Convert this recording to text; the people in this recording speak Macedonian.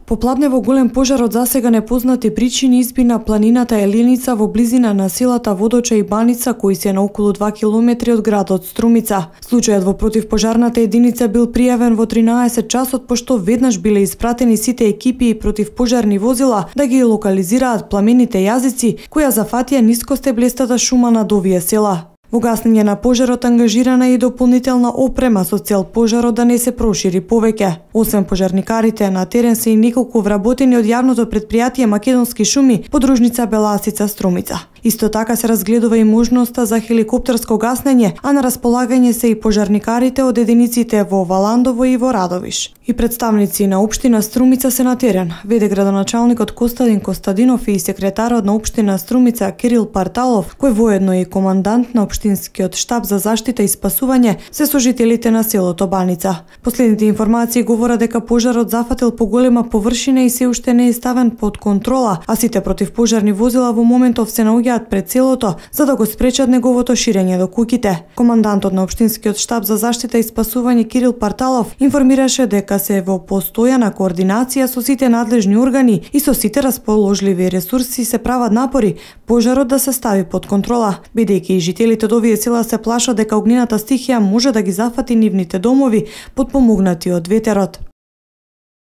Попладне во голем пожар од засега непознати причини изби на планината Еленица во близина на селата Водоча и Баница, кои се на околу 2 километри од градот Струмица. Случајот во противпожарната единица бил пријавен во 13 часот, пошто веднаш биле испратени сите екипи и противпожарни возила да ги локализираат пламените јазици кои ја зафатија нискостеблестата шума над овие села. Во гаснење на пожарот ангажирана е и дополнителна опрема со цел пожарот да не се прошири повеќе. Освен пожарникарите, на терен се и неколку вработени од јавното претпријатие Македонски шуми, подружница Беласица Струмица. Исто така се разгледува и можноста за хеликоптерско гаснење, а на располагање се и пожарникарите од единиците во Валандово и во Радовиш. И представници на општина Струмица се на терен, веде градоначалникот Костадин Костадинов и секретарот на општина Струмица Кирил Парталов, кој воедно е командант на општинскиот штаб за заштита и спасување, се со жителите на селото Баница. Последните информации говорат дека пожарот зафатил поголема површина и се уште не е ставен под контрола, а сите противпожарни возила во моментов се наоѓаат пред селото за да го спречат неговото ширење до куќите. Командантот на општинскиот штаб за заштита и спасување Кирил Парталов информираше дека се во постојана координација со сите надлежни органи и со сите расположливи ресурси се прават напори пожарот да се стави под контрола, бидејќи и жителите од овие села се плашат дека огнената стихија може да ги зафати нивните домови, потпомогнати од ветерот.